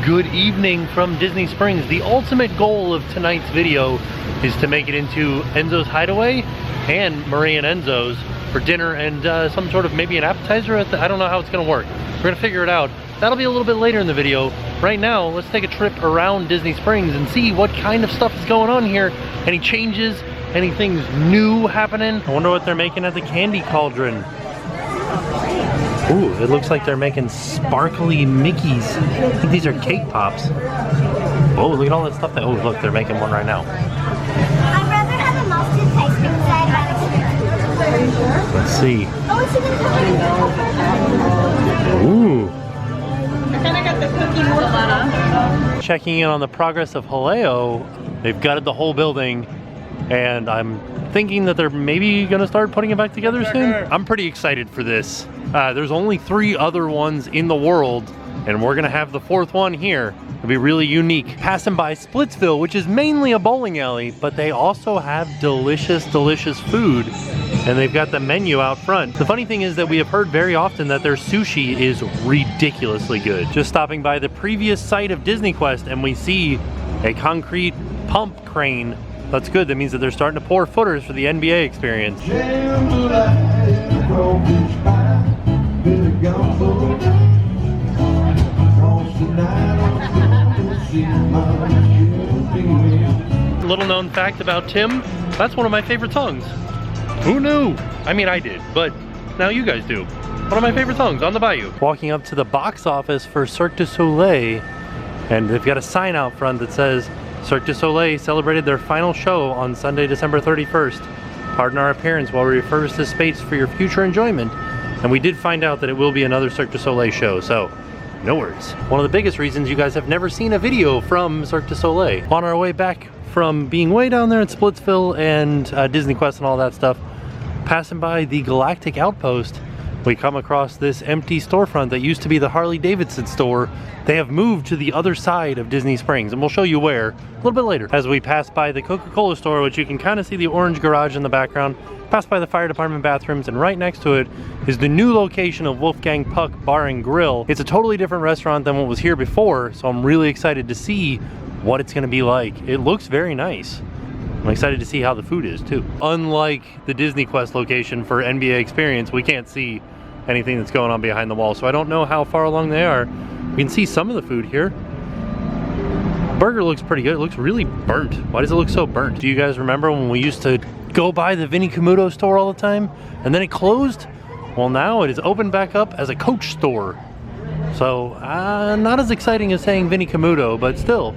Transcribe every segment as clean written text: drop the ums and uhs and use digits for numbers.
Good evening from Disney Springs. The ultimate goal of tonight's video is to make it into Enzo's Hideaway and Marie and Enzo's for dinner and some sort of maybe an appetizer. I don't know how it's gonna work. We're gonna figure it out. That'll be a little bit later in the video. Right now, let's take a trip around Disney Springs and see what kind of stuff is going on here. Any changes, anything new happening? I wonder what they're making at the Candy Cauldron. Ooh, it looks like they're making sparkly Mickeys. I think these are cake pops. Oh, look at all that stuff. Oh, look, they're making one right now. I'd rather have a mustard taste because Let's see. Oh, it's even Ooh. I kind of got the cookie mortadella. Checking in on the progress of Haleo. They've gutted the whole building, and I'm thinking that they're maybe gonna start putting it back together soon. I'm pretty excited for this. There's only 3 other ones in the world, and we're gonna have the 4th one here. It'll be really unique. Passing by Splitsville, which is mainly a bowling alley, but they also have delicious, delicious food, and they've got the menu out front. The funny thing is that we have heard very often that their sushi is ridiculously good. Just stopping by the previous site of Disney Quest, and we see a concrete pump crane. That's good. That means that they're starting to pour footers for the NBA experience. Little known fact about Tim, that's one of my favorite songs. Who knew? I mean, I did, but now you guys do. One of my favorite songs, On the Bayou. Walking up to the box office for Cirque du Soleil, and they've got a sign out front that says, Cirque du Soleil celebrated their final show on Sunday, December 31st. Pardon our appearance while we refurbish this space for your future enjoyment. And we did find out that it will be another Cirque du Soleil show, so no worries. One of the biggest reasons you guys have never seen a video from Cirque du Soleil. On our way back from being way down there in Splitsville and Disney Quest and all that stuff, passing by the Galactic Outpost, we come across this empty storefront that used to be the Harley Davidson store. They have moved to the other side of Disney Springs, and we'll show you where a little bit later. As we pass by the Coca-Cola store, which you can kind of see the orange garage in the background, pass by the fire department bathrooms, and right next to it is the new location of Wolfgang Puck Bar and Grill. It's a totally different restaurant than what was here before, so I'm really excited to see what it's gonna be like. It looks very nice. I'm excited to see how the food is too. Unlike the Disney Quest location for NBA Experience, we can't see anything that's going on behind the wall, so I don't know how far along they are. We can see some of the food here. Burger looks pretty good. It looks really burnt. Why does it look so burnt? Do you guys remember when we used to go by the Vinnie Camuto store all the time and then it closed? Well, now it is opened back up as a Coach store. So not as exciting as saying Vinnie Camuto, but still,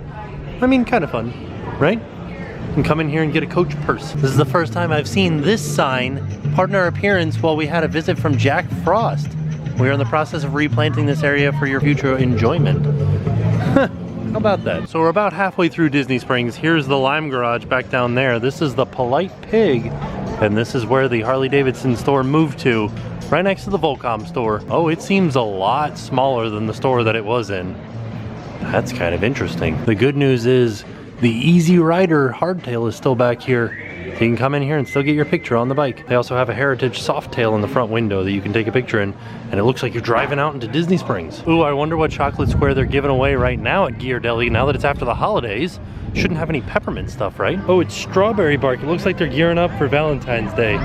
I mean, kind of fun, right? You can come in here and get a Coach purse. This is the first time I've seen this sign. Pardon our appearance while we had a visit from Jack Frost. We are in the process of replanting this area for your future enjoyment. How about that? So we're about halfway through Disney Springs. Here's the Lime Garage back down there. This is the Polite Pig, and this is where the Harley Davidson store moved to, right next to the Volcom store. Oh, it seems a lot smaller than the store that it was in. That's kind of interesting. The good news is the Easy Rider hardtail is still back here. So you can come in here and still get your picture on the bike. They also have a Heritage Softail in the front window that you can take a picture in, and it looks like you're driving out into Disney Springs. Ooh, I wonder what chocolate square they're giving away right now at Ghirardelli now that it's after the holidays. Shouldn't have any peppermint stuff, right? Oh, it's strawberry bark. It looks like they're gearing up for Valentine's Day.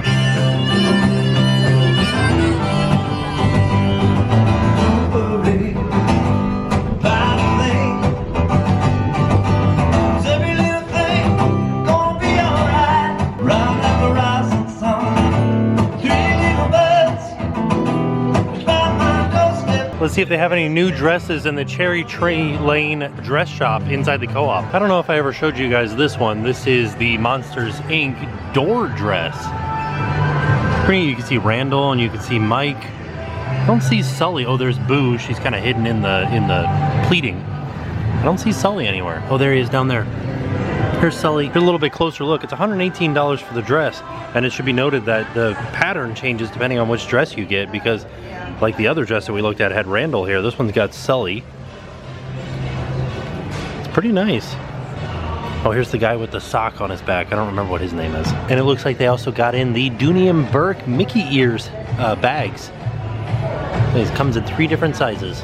Let's see if they have any new dresses in the Cherry Tree Lane dress shop inside the co-op. I don't know if I ever showed you guys this one. This is the Monsters Inc. door dress. Pretty, you can see Randall and you can see Mike. I don't see Sully. Oh, there's Boo. She's kind of hidden in the pleating. I don't see Sully anywhere. Oh, there he is down there. Here's Sully. Here's a little bit closer look. It's $118 for the dress, and it should be noted that the pattern changes depending on which dress you get, because like the other dress that we looked at had Randall here. This one's got Sully. It's pretty nice. Oh, here's the guy with the sock on his back. I don't remember what his name is. And it looks like they also got in the Dooney and Burke Mickey ears bags. It comes in 3 different sizes.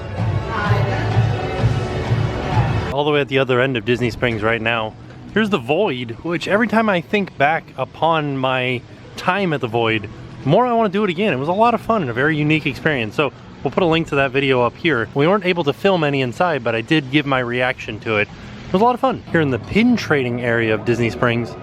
all the way at the other end of Disney Springs right now. Here's the Void, which every time I think back upon my time at the Void, the more I want to do it again. It was a lot of fun and a very unique experience. So we'll put a link to that video up here. We weren't able to film any inside, but I did give my reaction to it. It was a lot of fun. Here in the pin trading area of Disney Springs,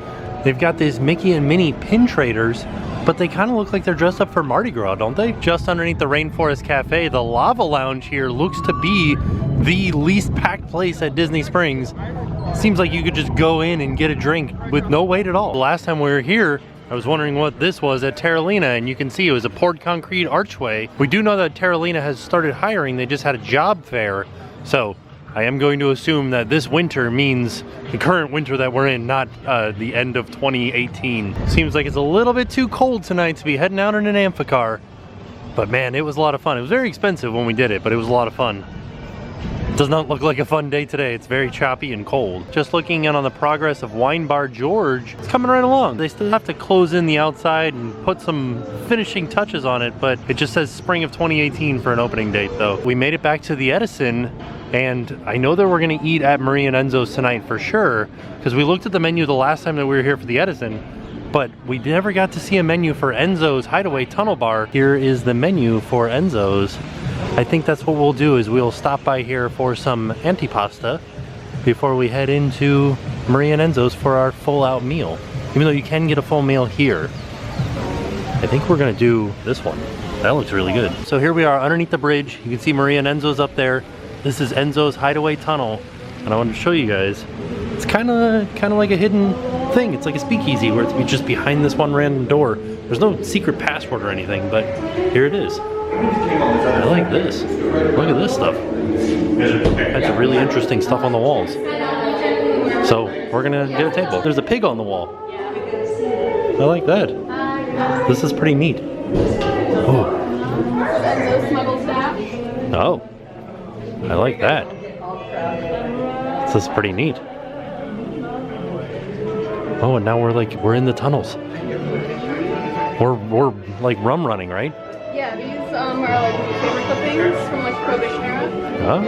they've got these Mickey and Minnie pin traders, but they kind of look like they're dressed up for Mardi Gras, don't they? Just underneath the Rainforest Cafe, the Lava Lounge here looks to be the least packed place at Disney Springs. Seems like you could just go in and get a drink with no wait at all. The last time we were here, I was wondering what this was at Terralina, and you can see it was a poured concrete archway. We do know that Terralina has started hiring. They just had a job fair. So I am going to assume that this winter means the current winter that we're in, not the end of 2018. Seems like it's a little bit too cold tonight to be heading out in an amphicar. But man, it was a lot of fun. It was very expensive when we did it, but it was a lot of fun. It does not look like a fun day today. It's very choppy and cold. Just looking in on the progress of Wine Bar George, it's coming right along. They still have to close in the outside and put some finishing touches on it, but it just says spring of 2018 for an opening date though. We made it back to the Edison, and I know that we're gonna eat at Marie and Enzo's tonight for sure, because we looked at the menu the last time that we were here for the Edison, but we never got to see a menu for Enzo's Hideaway Tunnel Bar. Here is the menu for Enzo's. I think that's what we'll do, is we'll stop by here for some antipasta before we head into Marie and Enzo's for our full out meal. Even though you can get a full meal here, I think we're gonna do this one. That looks really good. So here we are underneath the bridge. You can see Marie and Enzo's up there. This is Enzo's Hideaway Tunnel, and I wanted to show you guys. It's kind of like a hidden thing. It's like a speakeasy where it's just behind this one random door. There's no secret password or anything, but here it is. I like this. Look at this stuff. That's some really interesting stuff on the walls. So we're gonna get a table. There's a pig on the wall. I like that. This is pretty neat. Oh. Oh. I like that. This is pretty neat. Oh, and now we're in the tunnels. We're like rum running, right? Yeah, these are like paper clippings from like Prohibition era.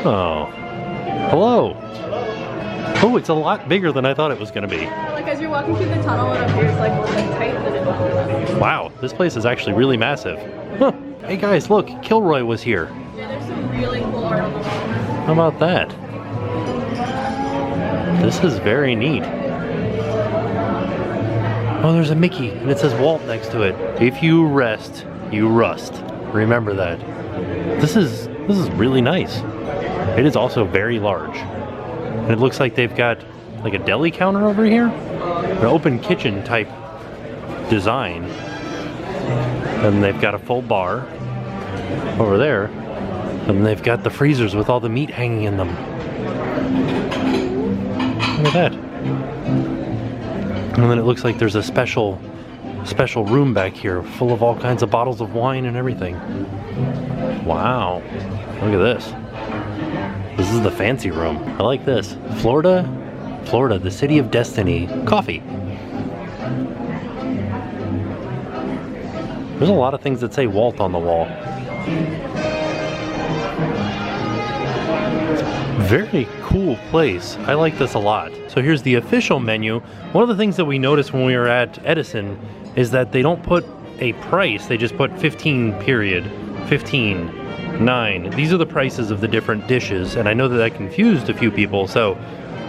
Oh. Hello. Oh, it's a lot bigger than I thought it was going to be. Like as you're walking through the tunnel, it appears like more like tight than it was. Wow, this place is actually really massive. Huh. Hey guys, look, Kilroy was here. Yeah, there's some really cool art on the wall. How about that? This is very neat. Oh, there's a Mickey, and it says Walt next to it. If you rest, you rust. Remember that. This is really nice. It is also very large. And it looks like they've got like a deli counter over here. An open kitchen type design. And they've got a full bar over there. And they've got the freezers with all the meat hanging in them. Look at that. And then it looks like there's a special room back here full of all kinds of bottles of wine and everything. Wow. Look at this. This is the fancy room. I like this. Florida, the city of destiny. Coffee. There's a lot of things that say Walt on the wall. Very cool place. I like this a lot. So here's the official menu. One of the things that we noticed when we were at Edison is that they don't put a price, they just put 15 period, 15, 9. These are the prices of the different dishes, and I know that confused a few people, so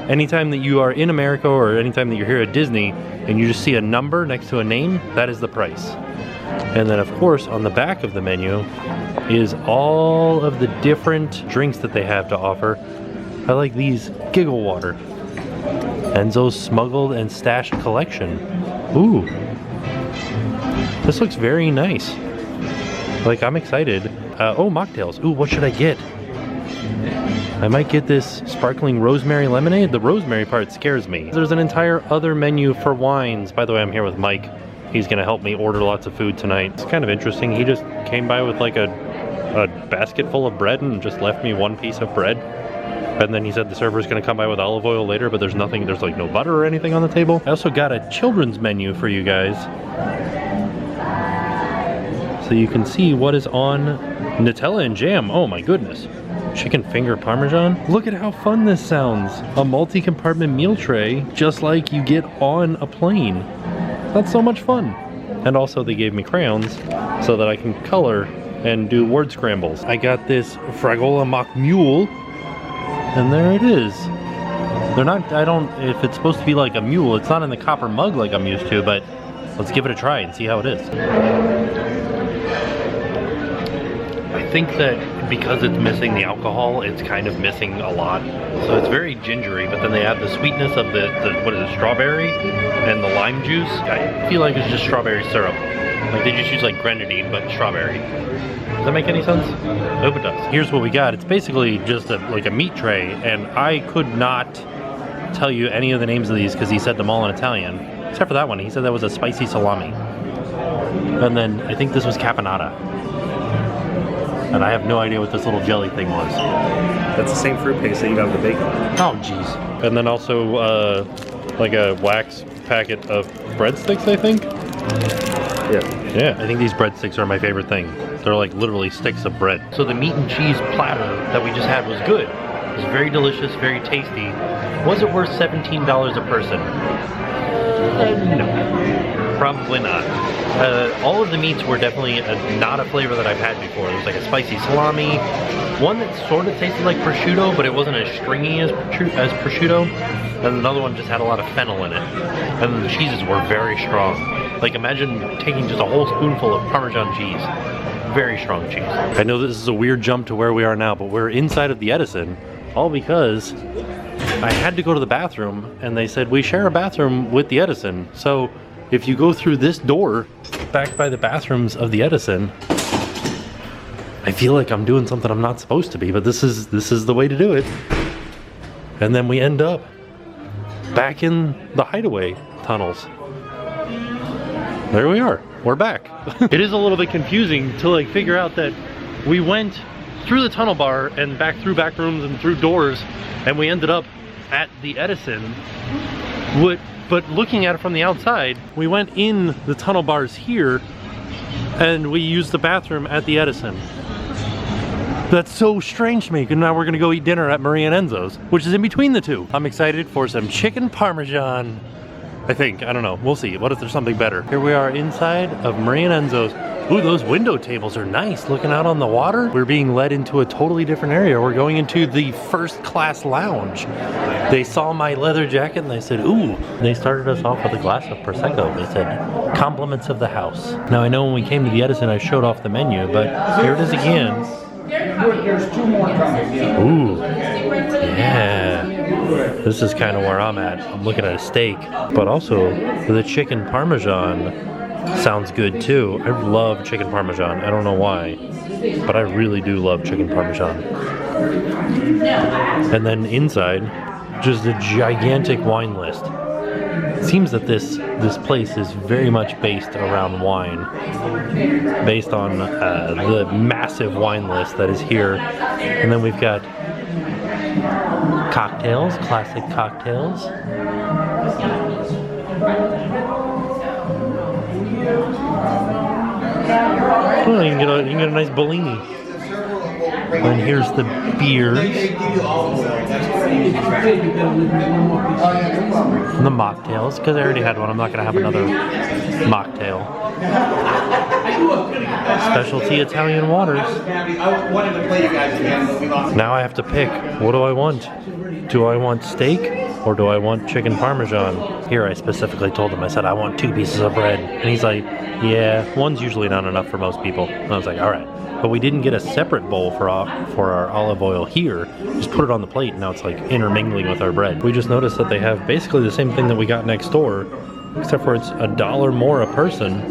anytime that you are in America or anytime that you're here at Disney and you just see a number next to a name, that is the price. And then of course on the back of the menu is all of the different drinks that they have to offer. I like these. Giggle Water. Enzo's Smuggled and Stashed Collection. Ooh. This looks very nice. Like, I'm excited. Oh, mocktails. Ooh, what should I get? I might get this sparkling rosemary lemonade. The rosemary part scares me. There's an entire other menu for wines. By the way, I'm here with Mike. He's gonna help me order lots of food tonight. It's kind of interesting. He just came by with like a basket full of bread and just left me one piece of bread. And then he said the server's gonna come by with olive oil later, but there's like no butter or anything on the table. I also got a children's menu for you guys. So you can see what is on Nutella and jam. Oh my goodness. Chicken finger parmesan. Look at how fun this sounds. A multi-compartment meal tray, just like you get on a plane. That's so much fun. And also they gave me crayons so that I can color and do word scrambles. I got this Fragola mock mule, and there it is. They're not, if it's supposed to be like a mule, it's not in the copper mug like I'm used to, but let's give it a try and see how it is. I think that because it's missing the alcohol, it's kind of missing a lot. So it's very gingery, but then they add the sweetness of the what is it, strawberry and the lime juice. I feel like it's just strawberry syrup. Like they just use like grenadine, but strawberry. Does that make any sense? I hope it does. Here's what we got. It's basically just like a meat tray, and I could not tell you any of the names of these because he said them all in Italian. Except for that one. He said that was a spicy salami. And then I think this was caponata. And I have no idea what this little jelly thing was. That's the same fruit paste that you got with the bacon. Oh, jeez. And then also like a wax packet of breadsticks, I think? Yeah. Yeah, I think these breadsticks are my favorite thing. They're like literally sticks of bread. So the meat and cheese platter that we just had was good. It was very delicious, very tasty. Was it worth $17 a person? No, probably not. All of the meats were definitely not a flavor that I've had before. There was like a spicy salami, one that sort of tasted like prosciutto, but it wasn't as stringy as prosciutto, and another one just had a lot of fennel in it. And then the cheeses were very strong. Like imagine taking just a whole spoonful of Parmesan cheese. Very strong cheese. I know this is a weird jump to where we are now, but we're inside of the Edison, all because I had to go to the bathroom, and they said we share a bathroom with the Edison. So if you go through this door back by the bathrooms of the Edison, I feel like I'm doing something I'm not supposed to be, but this is the way to do it. And then we end up back in the Hideaway tunnels. There we are. We're back. It is a little bit confusing to like figure out that we went through the tunnel bar and back through back rooms and through doors, and we ended up at the Edison. But looking at it from the outside, we went in the tunnel bars here and we used the bathroom at the Edison. That's so strange to me, because now we're gonna go eat dinner at Marie and Enzo's, which is in between the two. I'm excited for some chicken parmesan. I think, I don't know, we'll see. What if there's something better? Here we are inside of Marie and Enzo's. Ooh, those window tables are nice, looking out on the water. We're being led into a totally different area. We're going into the first class lounge. They saw my leather jacket and they said, ooh. They started us off with a glass of Prosecco. They said, compliments of the house. Now I know when we came to the Edison, I showed off the menu, but here it is again. There's two more coming. Ooh, yeah. This is kind of where I'm at. I'm looking at a steak, but also the chicken parmesan sounds good too. I love chicken parmesan. I don't know why, but I really do love chicken parmesan. And then inside, just a gigantic wine list. It seems that this place is very much based around wine, based on the massive wine list that is here. And then we've got cocktails, classic cocktails. Oh, you can get a nice Bellini. And here's the beers. And the mocktails, because I already had one. I'm not going to have another mocktail. Specialty Italian waters. Now I have to pick. What do I want? Do I want steak or do I want chicken parmesan? Here I specifically told him, I said, I want 2 pieces of bread. And he's like, yeah, one's usually not enough for most people. And I was like, all right. But we didn't get a separate bowl for our olive oil here. Just put it on the plate and now it's like intermingling with our bread. We just noticed that they have basically the same thing that we got next door, except for it's $1 more a person.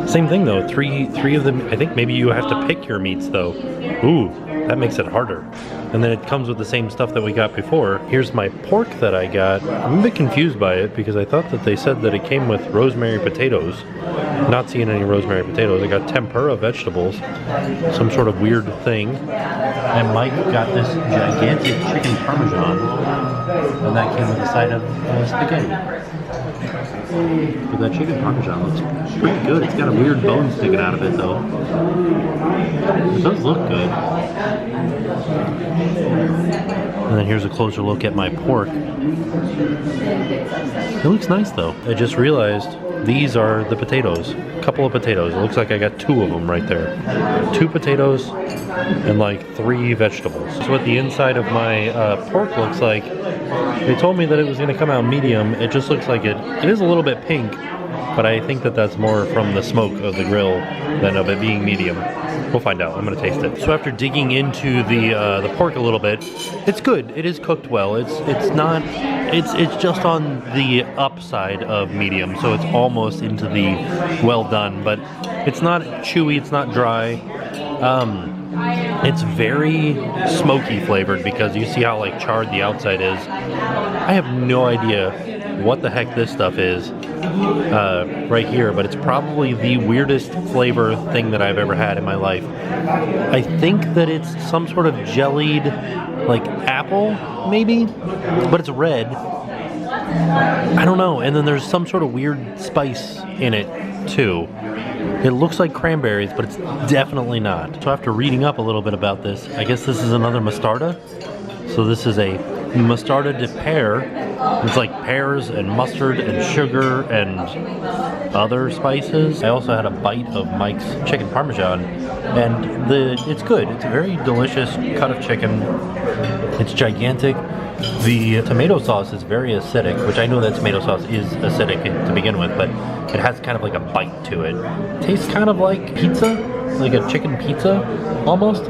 Same thing though, three of them. I think maybe you have to pick your meats though. Ooh, that makes it harder. And then it comes with the same stuff that we got before. Here's my pork that I got. I'm a bit confused by it because I thought that they said that it came with rosemary potatoes. Not seeing any rosemary potatoes. I got tempura vegetables, some sort of weird thing. And Mike got this gigantic chicken parmesan, and that came with a side of spaghetti. But that chicken parmesan looks pretty good. It's got a weird bone sticking out of it though. It does look good. And then here's a closer look at my pork. It looks nice though. I just realized these are the potatoes. A couple of potatoes. It looks like I got 2 of them right there. 2 potatoes and like 3 vegetables. That's what the inside of my pork looks like. They told me that it was going to come out medium. It just looks like it is a little bit pink, but I think that that's more from the smoke of the grill than of it being medium. We'll find out. I'm gonna taste it. So after digging into the pork a little bit, it's good. It is cooked well. It's just on the upside of medium, so it's almost into the well done. But it's not chewy. It's not dry. It's very smoky flavored because you see how like charred the outside is. I have no idea what the heck this stuff is right here, but it's probably the weirdest flavor thing that I've ever had in my life. I think that it's some sort of jellied like apple maybe, but it's red. I don't know. And then there's some sort of weird spice in it too. It looks like cranberries, but it's definitely not. So after reading up a little bit about this, I guess this is another mostarda. So this is a mostarda de pear. It's like pears and mustard and sugar and other spices. I also had a bite of Mike's chicken parmesan, and it's good. It's a very delicious cut of chicken. It's gigantic. The tomato sauce is very acidic, which I know that tomato sauce is acidic to begin with, but it has kind of like a bite to it. It tastes kind of like pizza, like a chicken pizza almost.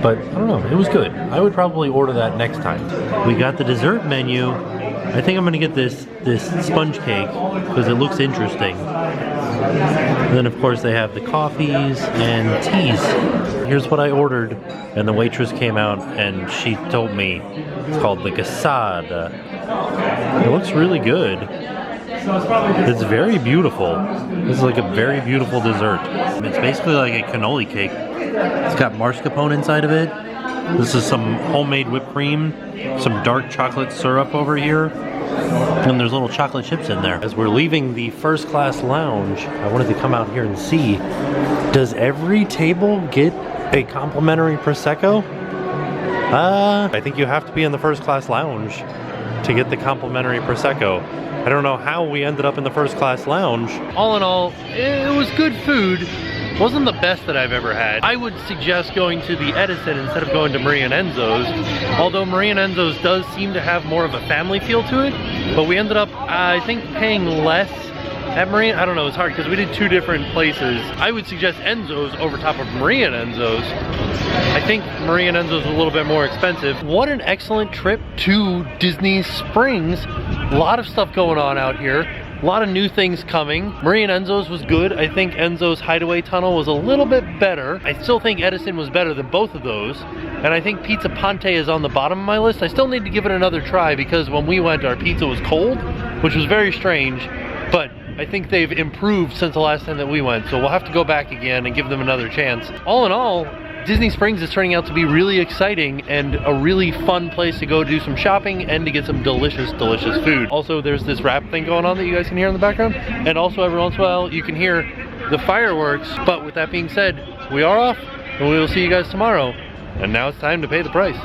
But I don't know, it was good. I would probably order that next time. We got the dessert menu. I think I'm gonna get this sponge cake because it looks interesting. And then of course they have the coffees and teas. Here's what I ordered, and the waitress came out and she told me it's called the gasada. It looks really good. It's very beautiful. This is like a very beautiful dessert. It's basically like a cannoli cake. It's got mascarpone inside of it. This is some homemade whipped cream, some dark chocolate syrup over here, and there's little chocolate chips in there. As we're leaving the first class lounge, I wanted to come out here and see, does every table get a complimentary Prosecco? I think you have to be in the first class lounge to get the complimentary Prosecco. I don't know how we ended up in the first class lounge. All in all, it was good food. Wasn't the best that I've ever had. I would suggest going to the Edison instead of going to Marie and Enzo's. Although Marie and Enzo's does seem to have more of a family feel to it. But we ended up, I think, paying less at Marie. I don't know, it's hard because we did 2 different places. I would suggest Enzo's over top of Marie and Enzo's. I think Marie and Enzo's a little bit more expensive. What an excellent trip to Disney Springs. A lot of stuff going on out here. A lot of new things coming. Marie and Enzo's was good. I think Enzo's Hideaway tunnel was a little bit better. I still think Edison was better than both of those. And I think Pizza Ponte is on the bottom of my list. I still need to give it another try because when we went, our pizza was cold, which was very strange. But I think they've improved since the last time that we went. So we'll have to go back again and give them another chance. All in all, Disney Springs is turning out to be really exciting and a really fun place to go do some shopping and to get some delicious, delicious food. Also, there's this rap thing going on that you guys can hear in the background. And also every once in a while, you can hear the fireworks. But with that being said, we are off and we will see you guys tomorrow. And now it's time to pay the price.